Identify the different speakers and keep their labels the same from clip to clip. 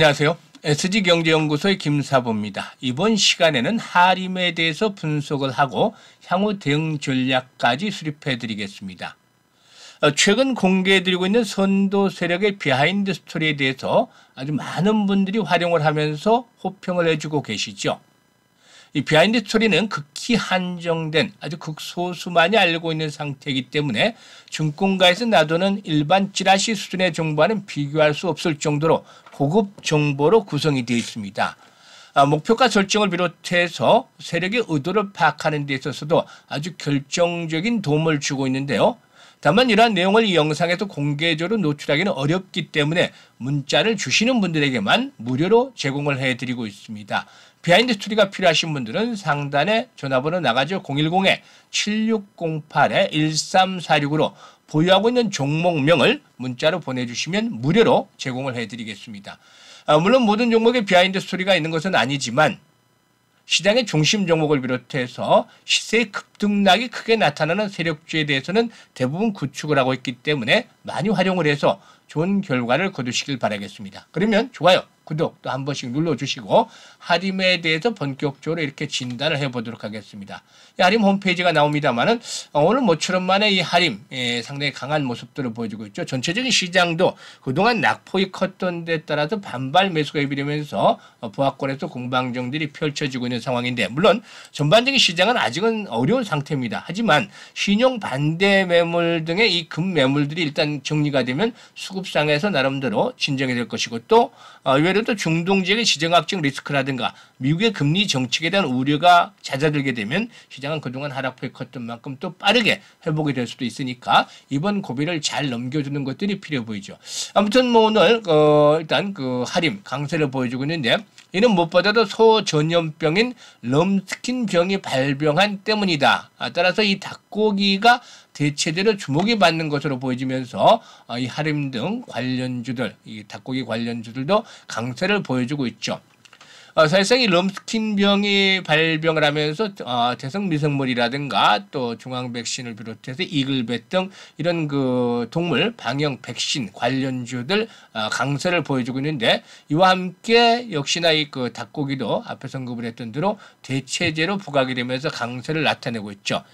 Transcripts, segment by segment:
Speaker 1: 안녕하세요. SG경제연구소의 김사보입니다. 이번 시간에는 하림에 대해서 분석을 하고 향후 대응 전략까지 수립해 드리겠습니다. 최근 공개해드리고 있는 선도 세력의 비하인드 스토리에 대해서 아주 많은 분들이 활용을 하면서 호평을 해주고 계시죠. 이 비하인드 스토리는 극히 한정된 아주 극소수만이 알고 있는 상태이기 때문에 증권가에서 놔두는 일반 찌라시 수준의 정보와는 비교할 수 없을 정도로 고급 정보로 구성이 되어 있습니다. 목표가 설정을 비롯해서 세력의 의도를 파악하는 데 있어서도 아주 결정적인 도움을 주고 있는데요. 다만 이러한 내용을 이 영상에서 공개적으로 노출하기는 어렵기 때문에 문자를 주시는 분들에게만 무료로 제공을 해드리고 있습니다. 비하인드 스토리가 필요하신 분들은 상단에 전화번호 나가죠. 010-7608-1346으로 보유하고 있는 종목명을 문자로 보내주시면 무료로 제공을 해드리겠습니다. 물론 모든 종목에 비하인드 스토리가 있는 것은 아니지만 시장의 중심 종목을 비롯해서 시세의 급등락이 크게 나타나는 세력주에 대해서는 대부분 구축을 하고 있기 때문에 많이 활용을 해서 좋은 결과를 거두시길 바라겠습니다. 그러면 좋아요, 구독 또 한 번씩 눌러주시고 하림에 대해서 본격적으로 이렇게 진단을 해보도록 하겠습니다. 이 하림 홈페이지가 나옵니다만은 오늘 모처럼 만에 이 하림 상당히 강한 모습들을 보여주고 있죠. 전체적인 시장도 그동안 낙폭이 컸던 데 따라서 반발 매수가 이루면서 보합권에서 공방정들이 펼쳐지고 있는 상황인데, 물론 전반적인 시장은 아직은 어려운 상태입니다. 하지만 신용 반대 매물 등의 이 급매물들이 일단 정리가 되면 수급상에서 나름대로 진정이 될 것이고, 또 이외에도 또 중동 지역의 지정학적 리스크라든가 미국의 금리 정책에 대한 우려가 잦아들게 되면 시장은 그동안 하락폭이 컸던 만큼 또 빠르게 회복이 될 수도 있으니까 이번 고비를 잘 넘겨주는 것들이 필요해 보이죠. 아무튼 뭐 오늘 일단 그 하림 강세를 보여주고 있는데, 이는 무엇보다도 소전염병인 럼스킨 병이 발병한 때문이다. 따라서 이 닭고기가 대체대로 주목이 받는 것으로 보여지면서 이 하림 등 관련주들, 이 닭고기 관련주들도 강세를 보여주고 있죠. 사실상 이 럼스킨 병이 발병을 하면서 대성 미생물이라든가 또 중앙 백신을 비롯해서 이글벳 등 이런 그 동물 방역 백신 관련주들 강세를 보여주고 있는데, 이와 함께 역시나 이 그 닭고기도 앞에서 언급을 했던 대로 대체제로 부각이 되면서 강세를 나타내고 있죠.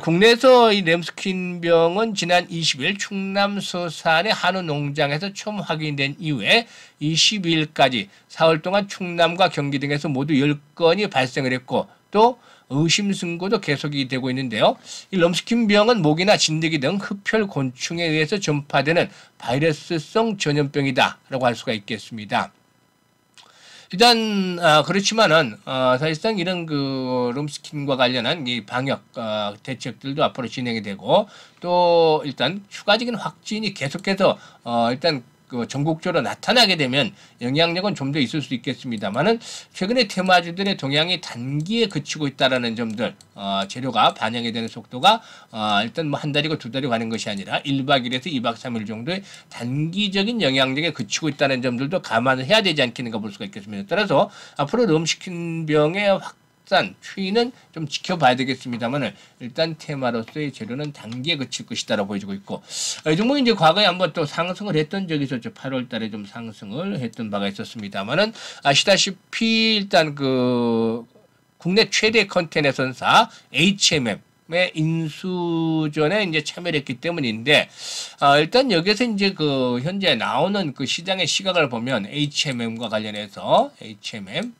Speaker 1: 국내에서 이 럼스킨 병은 지난 20일 충남 서산의 한우 농장에서 처음 확인된 이후에 22일까지 사흘 동안 충남과 경기 등에서 모두 10건이 발생을 했고, 또 의심 신고도 계속이 되고 있는데요. 이 럼스킨 병은 모기나 진드기 등 흡혈 곤충에 의해서 전파되는 바이러스성 전염병이다라고 할 수가 있겠습니다. 일단 그렇지만은 사실상 이런 그 럼스킨과 관련한 이 방역 대책들도 앞으로 진행이 되고, 또 일단 추가적인 확진이 계속해서 일단 그 전국적으로 나타나게 되면 영향력은 좀 더 있을 수 있겠습니다만은, 최근에 테마주들의 동향이 단기에 그치고 있다라는 점들, 재료가 반영이 되는 속도가 일단 뭐 한 달이고 두 달이 가는 것이 아니라 1박 2일에서 2박 3일 정도의 단기적인 영향력에 그치고 있다는 점들도 감안을 해야 되지 않겠는가 볼 수가 있겠습니다. 따라서 앞으로 럼스킨 병의 확산 추이는 좀 지켜봐야 되겠습니다만, 일단 테마로서의 재료는 단기에 그칠 것이다라고 보여지고 있고, 이 종목이 이제 과거에 한번 또 상승을 했던 적이 있었죠. 8월 달에 좀 상승을 했던 바가 있었습니다만은, 아시다시피 일단 그 국내 최대 컨테이너선사 HMM의 인수전에 이제 참여를 했기 때문인데, 일단 여기서 이제 그 현재 나오는 그 시장의 시각을 보면 HMM과 관련해서 HMM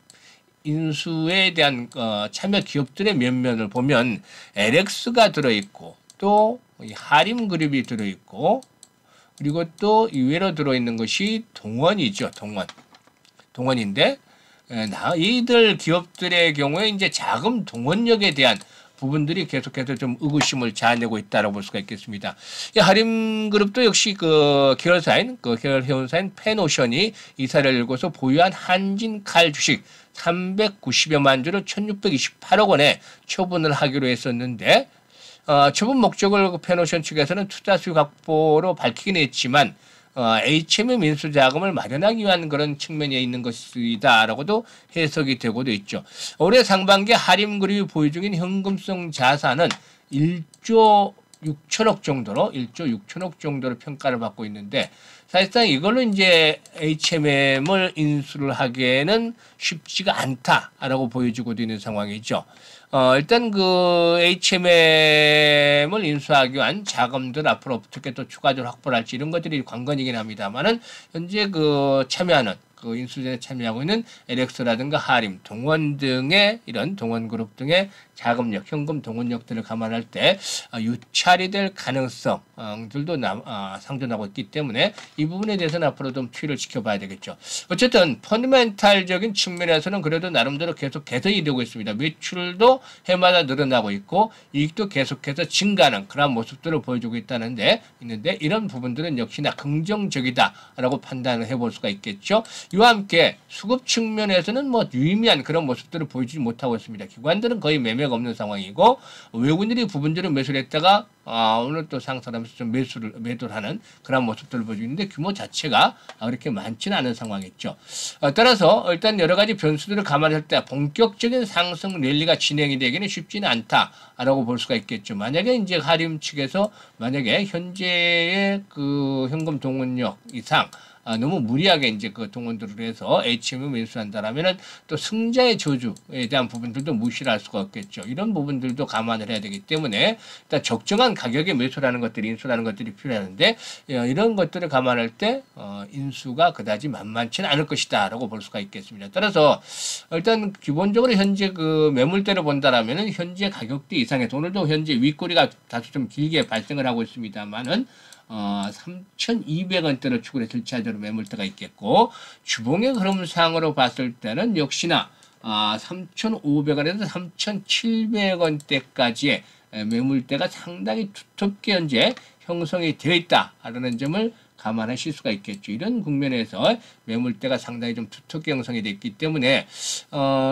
Speaker 1: 인수에 대한 참여 기업들의 면면을 보면 LX가 들어있고, 또 하림그룹이 들어있고, 그리고 또 이외로 들어있는 것이 동원이죠. 동원인데, 이들 기업들의 경우에 이제 자금 동원력에 대한 부분들이 계속해서 좀 의구심을 자아내고 있다라고 볼 수가 있겠습니다. 이 하림그룹도 역시 그 계열사인, 그 계열 회원사인 펜오션이 이사를 열고서 보유한 한진칼 주식 390여만 주를 1628억 원에 처분을 하기로 했었는데, 처분 목적을 펜오션 측에서는 투자 수익 확보로 밝히긴 했지만, HMM 인수 자금을 마련하기 위한 그런 측면에 있는 것이다라고도 해석이 되고도 있죠. 올해 상반기 하림그룹이 보유 중인 현금성 자산은 1조 6천억 정도로 평가를 받고 있는데, 사실상 이걸로 이제 HMM을 인수를 하기에는 쉽지가 않다라고 보여지고 있는 상황이죠. 일단 그 HMM을 인수하기 위한 자금들 앞으로 어떻게 또 추가적으로 확보를 할지 이런 것들이 관건이긴 합니다만은 현재 그 참여하는 그 인수전에 참여하고 있는 LX라든가 하림, 동원 등의 이런 동원그룹 등의 자금력, 현금 동원력들을 감안할 때 유찰이 될 가능성들도 상존하고 있기 때문에 이 부분에 대해서는 앞으로 좀 추이를 지켜봐야 되겠죠. 어쨌든 펀드멘탈적인 측면에서는 그래도 나름대로 계속 개선이 되고 있습니다. 매출도 해마다 늘어나고 있고 이익도 계속해서 증가하는 그런 모습들을 보여주고 있는데 이런 부분들은 역시나 긍정적이다라고 판단을 해볼 수가 있겠죠. 이와 함께 수급 측면에서는 뭐 유의미한 그런 모습들을 보여주지 못하고 있습니다. 기관들은 거의 매매가 없는 상황이고 외국인들이 부분적으로 매수를 했다가 오늘 또 상승하면서 좀 매도를 하는 그런 모습들을 보여주는데 규모 자체가 그렇게 많지는 않은 상황이죠. 따라서 일단 여러 가지 변수들을 감안할 때 본격적인 상승 랠리가 진행이 되기는 쉽지는 않다라고 볼 수가 있겠죠. 만약에 이제 하림 측에서 만약에 현재의 그 현금 동원력 이상 너무 무리하게 이제 그 동원들을 해서 HM을 매수한다라면은 또 승자의 저주에 대한 부분들도 무시를 할 수가 없겠죠. 이런 부분들도 감안을 해야 되기 때문에 일단 적정한 가격에 매수라는 것들이 인수라는 것들이 필요하는데 이런 것들을 감안할 때 인수가 그다지 만만치는 않을 것이다라고 볼 수가 있겠습니다. 따라서 일단 기본적으로 현재 그 매물대를 본다라면은 현재 가격대 이상에서 오늘도 현재 윗꼬리가 다소 좀 길게 발생을 하고 있습니다만은 3,200원대로 추구를 들차적으로 매물대가 있겠고 주봉의 흐름상으로 봤을 때는 역시나 3,500원에서 3,700원대까지의 매물대가 상당히 두텁게 현재 형성이 되어 있다라는 점을 감안하실 수가 있겠죠. 이런 국면에서 매물대가 상당히 좀 두텁게 형성이 됐기 때문에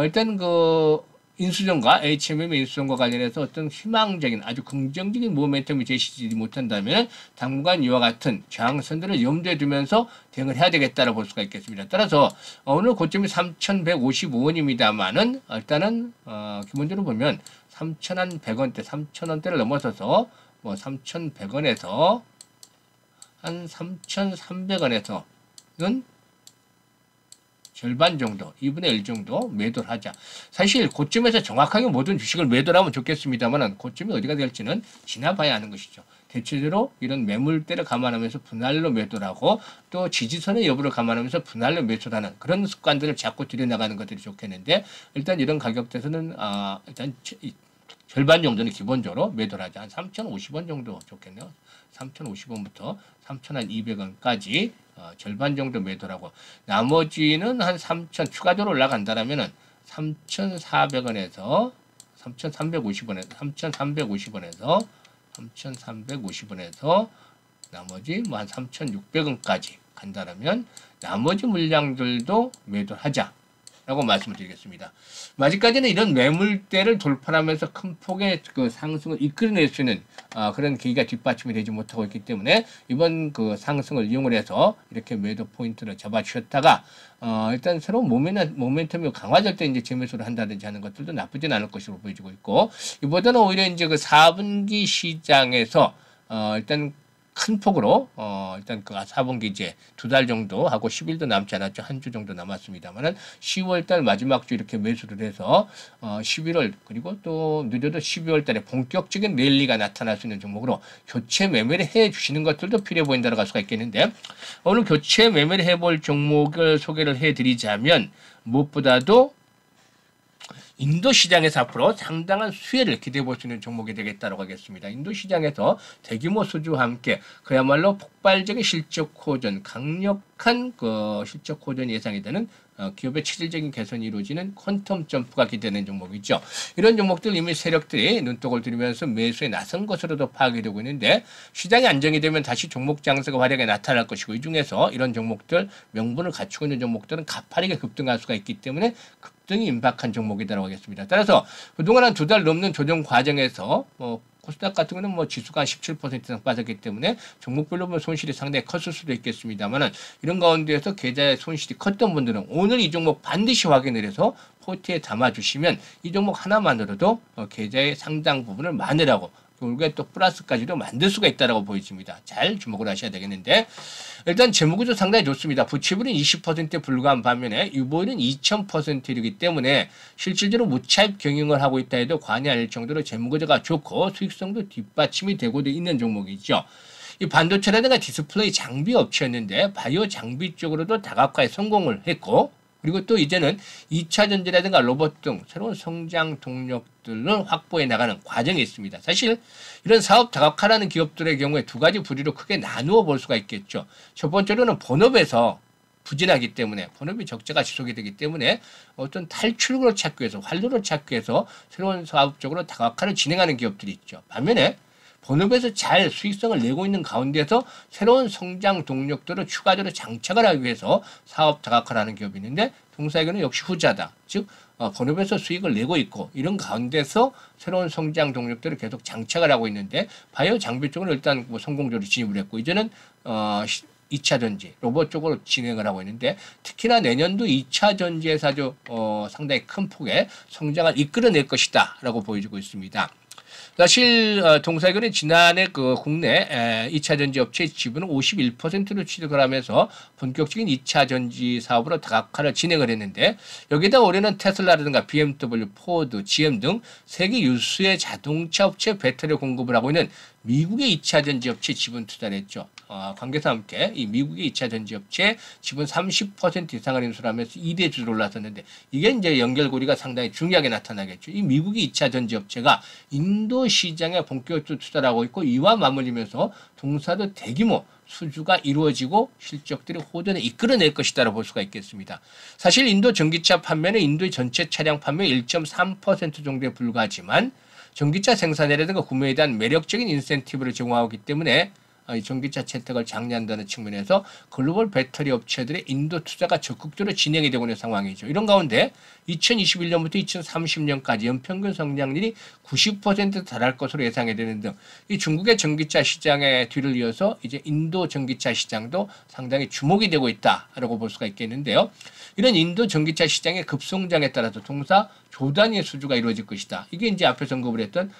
Speaker 1: 일단 그 인수전과 HMM 인수전과 관련해서 어떤 희망적인 아주 긍정적인 모멘텀이 제시되지 못한다면 당분간 이와 같은 저항선들을 염두에 두면서 대응을 해야 되겠다고 볼 수가 있겠습니다. 따라서 오늘 고점이 3,155원입니다만은 일단은 기본적으로 보면 3,100원대, 3,000원대를 넘어서서 뭐 3,100원에서 한 3,300원에서는 절반 정도, 2분의 1 정도 매도를 하자. 사실 고점에서 정확하게 모든 주식을 매도를 하면 좋겠습니다만 고점이 어디가 될지는 지나봐야 하는 것이죠. 대체적으로 이런 매물대를 감안하면서 분할로 매도를 하고 또 지지선의 여부를 감안하면서 분할로 매수를 하는 그런 습관들을 자꾸 들여나가는 것들이 좋겠는데 일단 이런 가격대에서는 일단 절반 정도는 기본적으로 매도를 하자. 한 3,050원 정도 좋겠네요. 3,050원부터 3,200원까지 절반 정도 매도라고 나머지는 한 3,000 추가적으로 올라간다라면은 3,400원에서 3,350원에서 3,350원에서 3,350원에서 나머지 뭐 한 3,600원까지 간다라면 나머지 물량들도 매도하자. 라고 말씀을 드리겠습니다. 아직까지는 이런 매물대를 돌파하면서 큰 폭의 그 상승을 이끌어낼 수 있는 그런 계기가 뒷받침이 되지 못하고 있기 때문에 이번 그 상승을 이용을 해서 이렇게 매도 포인트를 잡아주셨다가 일단 새로운 모멘텀이 강화될 때 이제 재매수를 한다든지 하는 것들도 나쁘진 않을 것으로 보여지고 있고 이보다는 오히려 이제 그 4분기 시장에서 일단 큰 폭으로 일단 그 4분기 이제 2달 정도 하고 10일도 남지 않았죠. 한 주 정도 남았습니다만은 10월 달 마지막 주 이렇게 매수를 해서 11월 그리고 또 늦어도 12월 달에 본격적인 랠리가 나타날 수 있는 종목으로 교체 매매를 해 주시는 것들도 필요해 보인다고 할 수가 있겠는데 오늘 교체 매매를 해볼 종목을 소개를 해 드리자면 무엇보다도 인도 시장에서 앞으로 상당한 수혜를 기대해 볼 수 있는 종목이 되겠다고 하겠습니다. 인도 시장에서 대규모 수주와 함께 그야말로 폭발적인 실적 호전, 강력한 그 실적 호전이 예상이 되는 기업의 체질적인 개선이 이루어지는 퀀텀 점프가 기대되는 종목이죠. 이런 종목들 이미 세력들이 눈독을 들이면서 매수에 나선 것으로도 파악이 되고 있는데 시장이 안정이 되면 다시 종목 장세가 활약에 나타날 것이고 이 중에서 이런 종목들 명분을 갖추고 있는 종목들은 가파르게 급등할 수가 있기 때문에 급등이 임박한 종목이라고 하겠습니다. 따라서 그동안 한 2달 넘는 조정 과정에서 코스닥 같은 경우는 뭐 지수가 17% 이상 빠졌기 때문에 종목별로 보면 손실이 상당히 컸을 수도 있겠습니다만은 이런 가운데에서 계좌의 손실이 컸던 분들은 오늘 이 종목 반드시 확인을 해서 포트에 담아주시면 이 종목 하나만으로도 계좌의 상당 부분을 마늘하고 결국에 또 플러스까지도 만들 수가 있다라고 보여집니다. 잘 주목을 하셔야 되겠는데 일단 재무구조 상당히 좋습니다. 부채비율은 20%에 불과한 반면에 유보율은 2000%이기 때문에 실질적으로 무차입 경영을 하고 있다 해도 과언이 아닐 정도로 재무구조가 좋고 수익성도 뒷받침이 되고 있는 종목이죠. 이 반도체라든가 디스플레이 장비 업체였는데 바이오 장비 쪽으로도 다각화에 성공을 했고 그리고 또 이제는 2차 전지라든가 로봇 등 새로운 성장 동력들을 확보해 나가는 과정이 있습니다. 사실 이런 사업 다각화라는 기업들의 경우에 두 가지 부류로 크게 나누어 볼 수가 있겠죠. 첫 번째로는 본업에서 부진하기 때문에 본업이 적자가 지속이 되기 때문에 어떤 탈출구를 찾기 위해서 활로를 찾기 위해서 새로운 사업적으로 다각화를 진행하는 기업들이 있죠. 반면에 본업에서 잘 수익성을 내고 있는 가운데서 새로운 성장 동력들을 추가적으로 장착을 하기 위해서 사업 다각화를 하는 기업이 있는데 동사에게는 역시 후자다. 즉 본업에서 수익을 내고 있고 이런 가운데서 새로운 성장 동력들을 계속 장착을 하고 있는데 바이오 장비 쪽은 일단 뭐 성공적으로 진입을 했고 이제는 2차 전지, 로봇 쪽으로 진행을 하고 있는데 특히나 내년도 2차 전지에서 아주 상당히 큰 폭의 성장을 이끌어낼 것이다 라고 보여지고 있습니다. 사실 동사결은 지난해 그 국내 2차 전지 업체의 지분을 51%로 취득을 하면서 본격적인 2차 전지 사업으로 다각화를 진행을 했는데 여기다 올해는 테슬라라든가 BMW, 포드, GM 등 세계 유수의 자동차 업체 배터리 공급을 하고 있는 미국의 2차 전지 업체 지분 투자를 했죠. 관계사와 함께 이 미국의 2차 전지 업체 지분 30% 이상을 인수하면서 2대 주로 올랐었는데 이게 이제 연결고리가 상당히 중요하게 나타나겠죠. 이 미국의 2차 전지 업체가 인도 시장에 본격적으로 투자를 하고 있고 이와 맞물리면서 동사도 대규모 수주가 이루어지고 실적들이 호전에 이끌어낼 것이다라고 볼 수가 있겠습니다. 사실 인도 전기차 판매는 인도의 전체 차량 판매 1.3% 정도에 불과하지만 전기차 생산이라든가 구매에 대한 매력적인 인센티브를 제공하기 때문에 전기차 채택을 장려한다는 측면에서 글로벌 배터리 업체들의 인도 투자가 적극적으로 진행이 되고 있는 상황이죠. 이런 가운데 2021년부터 2030년까지 연평균 성장률이 90% 달할 것으로 예상이 되는 등 이 중국의 전기차 시장의 뒤를 이어서 이제 인도 전기차 시장도 상당히 주목이 되고 있다라고 볼 수가 있겠는데요. 이런 인도 전기차 시장의 급성장에 따라서 동사 조단위의 수주가 이루어질 것이다. 이게 이제 앞에서 언급을 했던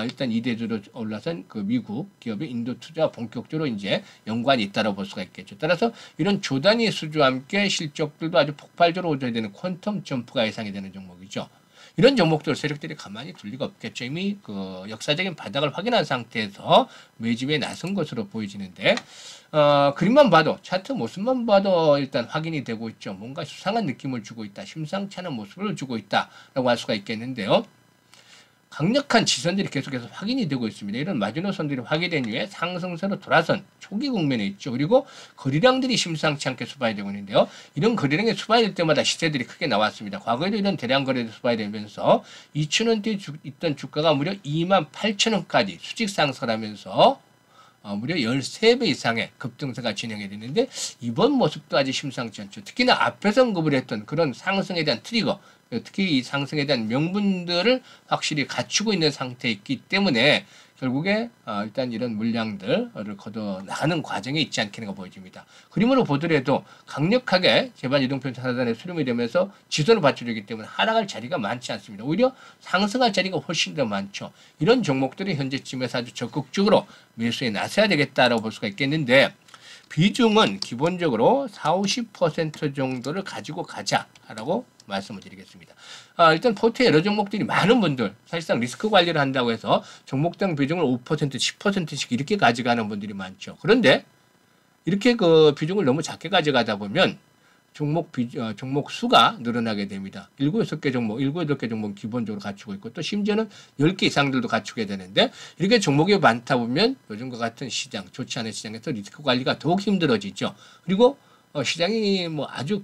Speaker 1: 일단 2대주로 올라선 그 미국 기업의 인도 투자와 본격적으로 이제 연관이 있다고 볼 수가 있겠죠. 따라서 이런 조단위의 수주와 함께 실적들도 아주 폭발적으로 오져야 되는 퀀텀 점프가 예상이 되는 종목이죠. 이런 종목들 세력들이 가만히 둘 리가 없겠죠. 이미 그 역사적인 바닥을 확인한 상태에서 매집에 나선 것으로 보여지는데 그림만 봐도 차트 모습만 봐도 일단 확인이 되고 있죠. 뭔가 수상한 느낌을 주고 있다. 심상치 않은 모습을 주고 있다라고 할 수가 있겠는데요. 강력한 지선들이 계속해서 확인이 되고 있습니다. 이런 마지노선들이 확인된 이후에 상승세로 돌아선 초기 국면에 있죠. 그리고 거래량들이 심상치 않게 수반이 되고 있는데요. 이런 거래량이 수반이 될 때마다 시세들이 크게 나왔습니다. 과거에도 이런 대량 거래도 수반이 되면서 2,000원대에 있던 주가가 무려 28,000원까지 수직 상승을 하면서 무려 13배 이상의 급등세가 진행이 되는데 이번 모습도 아주 심상치 않죠. 특히나 앞에서 언급을 했던 그런 상승에 대한 트리거, 특히 이 상승에 대한 명분들을 확실히 갖추고 있는 상태에 있기 때문에 결국에 일단 이런 물량들을 걷어 나가는 과정에 있지 않겠는가 보여집니다. 그림으로 보더라도 강력하게 제반 이동평 차단에 수렴이 되면서 지선을 받쳐주기 때문에 하락할 자리가 많지 않습니다. 오히려 상승할 자리가 훨씬 더 많죠. 이런 종목들이 현재쯤에서 아주 적극적으로 매수에 나서야 되겠다라고 볼 수가 있겠는데 비중은 기본적으로 40~50% 정도를 가지고 가자라고 말씀을 드리겠습니다. 일단 포트에 여러 종목들이 많은 분들 사실상 리스크 관리를 한다고 해서 종목당 비중을 5%, 10%씩 이렇게 가져가는 분들이 많죠. 그런데 이렇게 그 비중을 너무 작게 가져가다 보면 종목 수가 늘어나게 됩니다. 7, 8개 종목, 7, 8개 종목 기본적으로 갖추고 있고 또 심지어는 10개 이상들도 갖추게 되는데 이렇게 종목이 많다 보면 요즘과 같은 시장, 좋지 않은 시장에서 리스크 관리가 더욱 힘들어지죠. 그리고 시장이 뭐 아주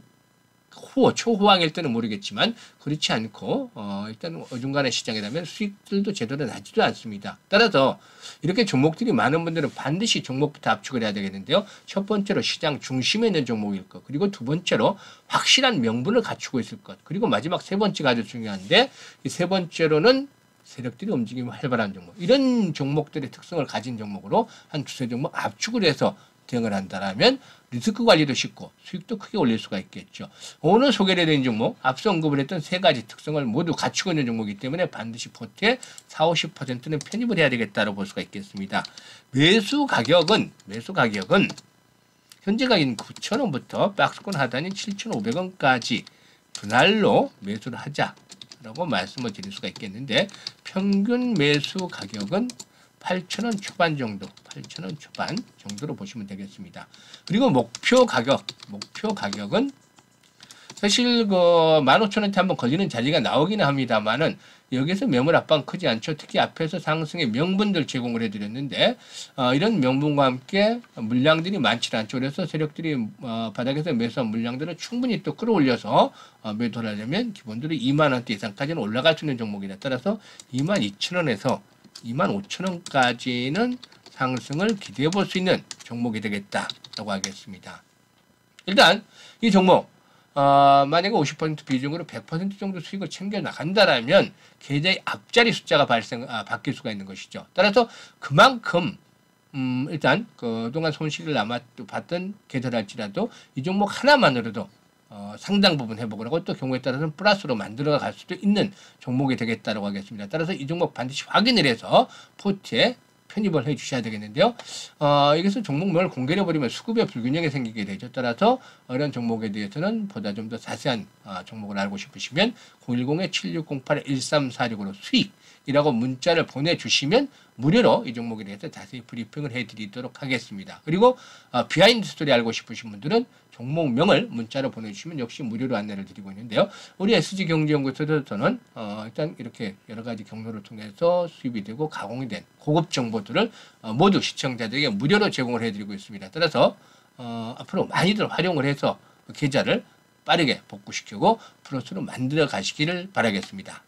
Speaker 1: 초호황일 때는 모르겠지만 그렇지 않고 일단 어중간한 시장이라면 수익들도 제대로 나지도 않습니다. 따라서 이렇게 종목들이 많은 분들은 반드시 종목부터 압축을 해야 되겠는데요. 첫 번째로 시장 중심에 있는 종목일 것, 그리고 두 번째로 확실한 명분을 갖추고 있을 것, 그리고 마지막 세 번째가 아주 중요한데 이 세 번째로는 세력들이 움직임이 활발한 종목, 이런 종목들의 특성을 가진 종목으로 한 두세 종목 압축을 해서 대응을 한다라면 리스크 관리도 쉽고 수익도 크게 올릴 수가 있겠죠. 오늘 소개를 해드린 종목, 앞서 언급을 했던 세 가지 특성을 모두 갖추고 있는 종목이기 때문에 반드시 포트에 40, 50%는 편입을 해야 되겠다고 볼 수가 있겠습니다. 매수 가격은 현재 가격인 9,000원부터 박스권 하단인 7,500원까지 분할로 매수를 하자라고 말씀을 드릴 수가 있겠는데, 평균 매수 가격은 8,000원 초반 정도, 8,000원 초반 정도로 보시면 되겠습니다. 그리고 목표 가격은 사실 그 15,000원대 한번 걸리는 자리가 나오기는 합니다만은 여기서 매물 압박 크지 않죠. 특히 앞에서 상승의 명분들 제공을 해드렸는데 이런 명분과 함께 물량들이 많지 않죠. 그래서 세력들이 바닥에서 매수한 물량들을 충분히 또 끌어올려서 매도를 하려면 기본적으로 2만 원대 이상까지는 올라갈 수 있는 종목이다. 따라서 22,000원에서 25,000원까지는 상승을 기대해 볼 수 있는 종목이 되겠다라고 하겠습니다. 일단 이 종목 만약에 50% 비중으로 100% 정도 수익을 챙겨 나간다라면 계좌의 앞자리 숫자가 바뀔 수가 있는 것이죠. 따라서 그만큼 일단 그동안 손실을 봤던 계좌랄지라도 이 종목 하나만으로도 상당 부분 회복을 하고 또 경우에 따라서는 플러스로 만들어 갈 수도 있는 종목이 되겠다고 하겠습니다. 따라서 이 종목 반드시 확인을 해서 포트에 편입을 해 주셔야 되겠는데요. 여기서 종목명을 공개해 버리면 수급의 불균형이 생기게 되죠. 따라서 이런 종목에 대해서는 보다 좀 더 자세한 종목을 알고 싶으시면 010-7608-1346으로 수익이라고 문자를 보내주시면 무료로 이 종목에 대해서 자세히 브리핑을 해드리도록 하겠습니다. 그리고 비하인드 스토리 알고 싶으신 분들은 종목명을 문자로 보내주시면 역시 무료로 안내를 드리고 있는데요. 우리 SG경제연구소에서는 일단 이렇게 여러 가지 경로를 통해서 수입이 되고 가공이 된 고급 정보들을 모두 시청자들에게 무료로 제공을 해드리고 있습니다. 따라서 앞으로 많이들 활용을 해서 계좌를 빠르게 복구시키고 플러스로 만들어 가시기를 바라겠습니다.